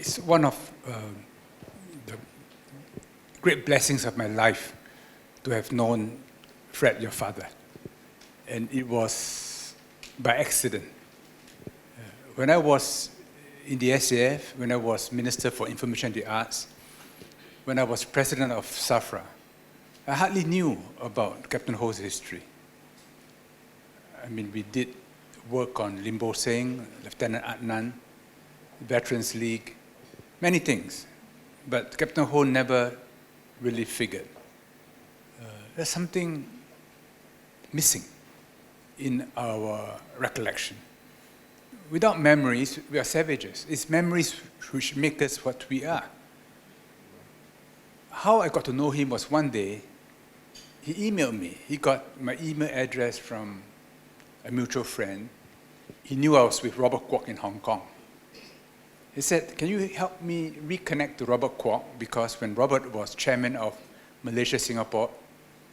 It's one of the great blessings of my life to have known Fred, your father. And it was by accident. When I was in the SAF, when I was Minister for Information and the Arts, when I was President of SAFRA, I hardly knew about Captain Ho's history. I mean, we did work on Limbo Singh, Lieutenant Adnan, Veterans League, many things. But Captain Ho never really figured. There's something missing in our recollection. Without memories, we are savages. It's memories which make us what we are. How I got to know him was one day, he emailed me. He got my email address from a mutual friend. He knew I was with Robert Kwok in Hong Kong. He said, can you help me reconnect to Robert Kwok? Because when Robert was chairman of Malaysia-Singapore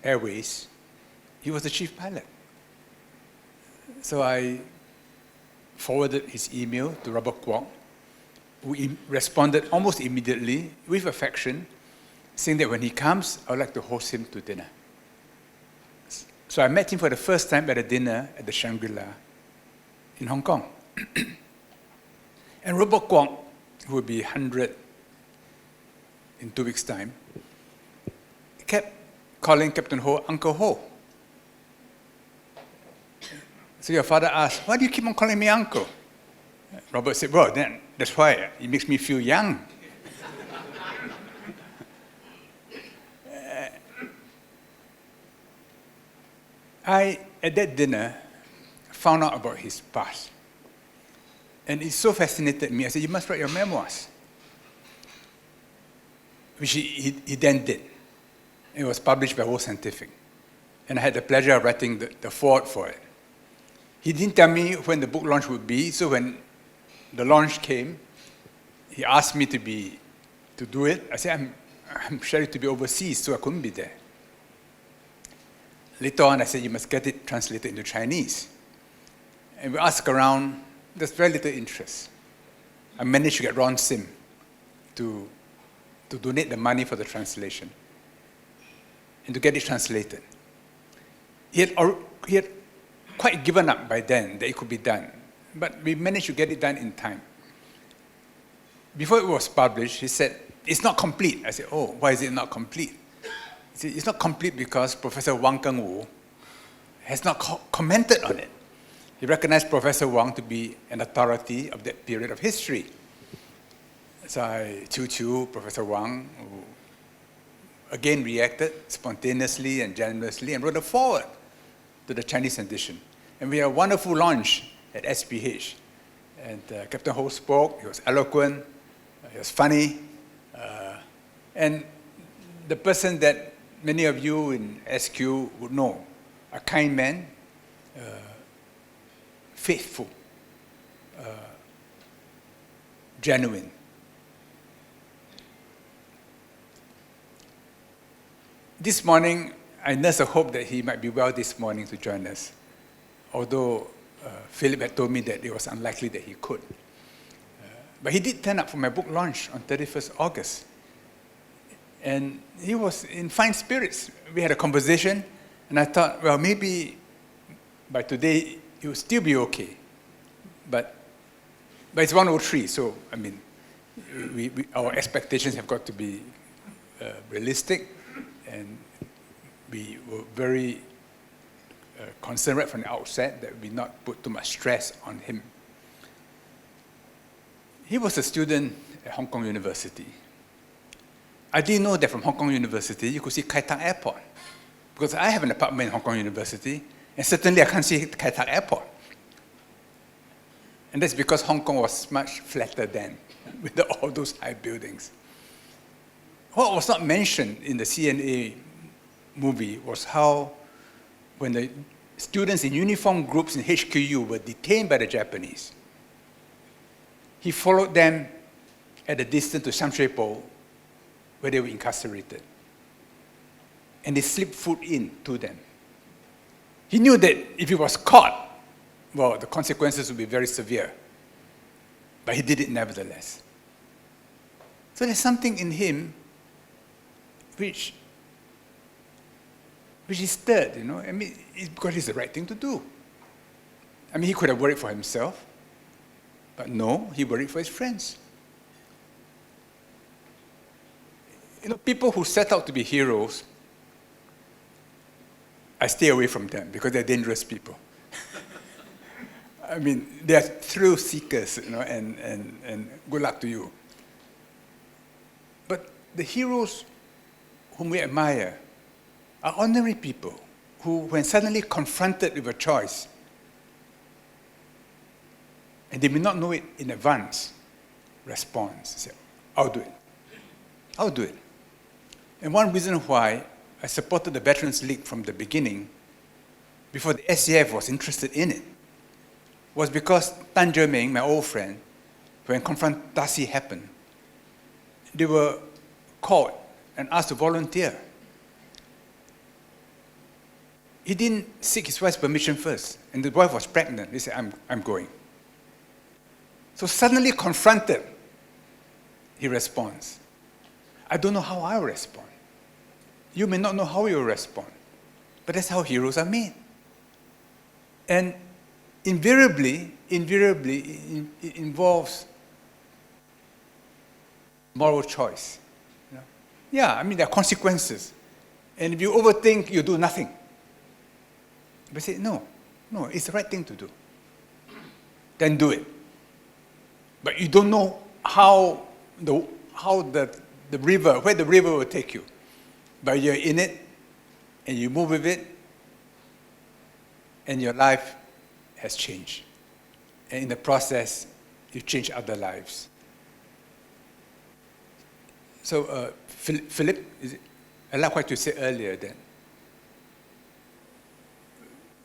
Airways, he was the chief pilot. So I forwarded his email to Robert Kwok, who responded almost immediately with affection, saying that when he comes, I would like to host him to dinner. So I met him for the first time at a dinner at the Shangri-La in Hong Kong. And Robert Kwok, who will be 100 in 2 weeks' time, kept calling Captain Ho Uncle Ho. So your father asked, why do you keep on calling me uncle? Robert said, well, then that's why it makes me feel young. I, at that dinner, found out about his past. And it so fascinated me. I said, you must write your memoirs. Which he then did. It was published by World Scientific. And I had the pleasure of writing the foreword for it. He didn't tell me when the book launch would be, so when the launch came, he asked me to do it. I said, I'm scheduled to be overseas, so I couldn't be there. Later on, I said, you must get it translated into Chinese. And we asked around, there's very little interest. I managed to get Ron Sim to donate the money for the translation and to get it translated. He had quite given up by then that it could be done, but we managed to get it done in time. Before it was published, he said, it's not complete. I said, oh, why is it not complete? He said, it's not complete because Professor Wang Keng-Wu has not commented on it. He recognized Professor Wang to be an authority of that period of history. So I choo-choo Professor Wang, who again reacted spontaneously and generously and wrote a foreword to the Chinese edition. And we had a wonderful launch at SPH. And Captain Ho spoke, he was eloquent, he was funny. And the person that many of you in SQ would know, a kind man, faithful, genuine. This morning, I nurse a hope that he might be well this morning to join us, although Philip had told me that it was unlikely that he could. But he did turn up for my book launch on 31st August. And he was in fine spirits. We had a conversation, and I thought, well, maybe by today, it will still be okay. But it's 103, so, I mean, our expectations have got to be realistic, and we were very concerned right from the outset that we not put too much stress on him. He was a student at Hong Kong University. I didn't know that from Hong Kong University, you could see Kai Tak Airport, because I have an apartment in Hong Kong University, and certainly I can't see Kai Tak Airport. And that's because Hong Kong was much flatter then, with all those high buildings. What was not mentioned in the CNA movie was how, when the students in uniform groups in HQU were detained by the Japanese, he followed them at a distance to Shamshui-Po, where they were incarcerated. And he slipped foot in to them. He knew that if he was caught, well, the consequences would be very severe. But he did it nevertheless. So there's something in him which is stirred, you know. I mean, it's because it's the right thing to do. I mean, he could have worried for himself, but no, he worried for his friends. You know, people who set out to be heroes, I stay away from them because they're dangerous people. I mean, they're thrill seekers, you know, and good luck to you. But the heroes whom we admire are ordinary people who, when suddenly confronted with a choice, and they may not know it in advance, responds, say, I'll do it. I'll do it. And one reason why I supported the Veterans League from the beginning, before the SCF was interested in it, was because Tan Jerming, my old friend, when confrontasi happened, they were called and asked to volunteer. He didn't seek his wife's permission first, and the wife was pregnant. He said, I'm going. So suddenly confronted, he responds. I don't know how I'll respond. You may not know how you'll respond, but that's how heroes are made. And invariably, it involves moral choice. You know? Yeah, I mean, there are consequences. And if you overthink, you do nothing. But say, no, it's the right thing to do. Then do it. But you don't know how the river, where the river will take you. But you're in it, and you move with it, and your life has changed. And in the process, you change other lives. So, Philip, I like what you said earlier then.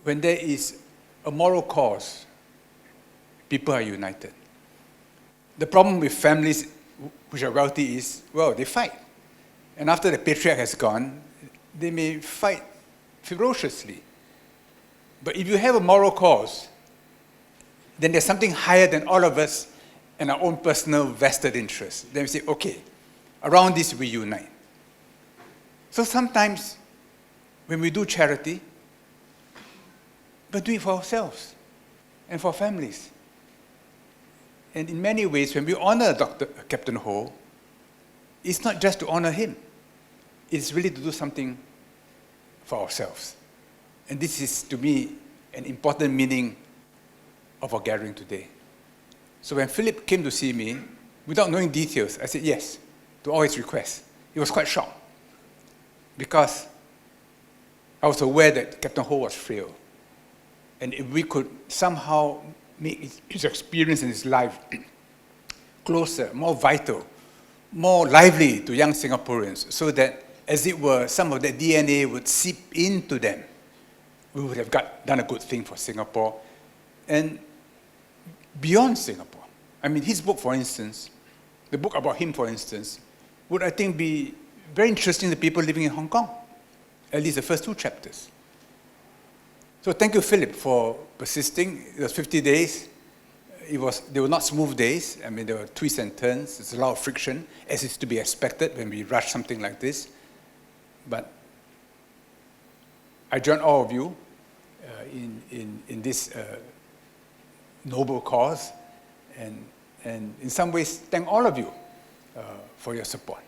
When there is a moral cause, people are united. The problem with families which are wealthy is, well, they fight. And after the patriarch has gone, they may fight ferociously. But if you have a moral cause, then there's something higher than all of us and our own personal vested interests. Then we say, okay, around this we unite. So sometimes when we do charity, but do it for ourselves and for families. And in many ways, when we honor Captain Ho, it's not just to honor him. It's really to do something for ourselves. And this is, to me, an important meaning of our gathering today. So when Philip came to see me, without knowing details, I said yes to all his requests. He was quite shocked because I was aware that Captain Ho was frail. And if we could somehow make his experience in his life closer, more vital, more lively to young Singaporeans, so that, as it were, some of that DNA would seep into them, we would have done a good thing for Singapore and beyond Singapore. I mean, his book, for instance, the book about him, for instance, would, I think, be very interesting to people living in Hong Kong, at least the first 2 chapters. So thank you, Philip, for persisting. It was 50 days. They were not smooth days. I mean, there were twists and turns. There's a lot of friction, as is to be expected when we rush something like this. But I join all of you in this noble cause, and in some ways, thank all of you for your support.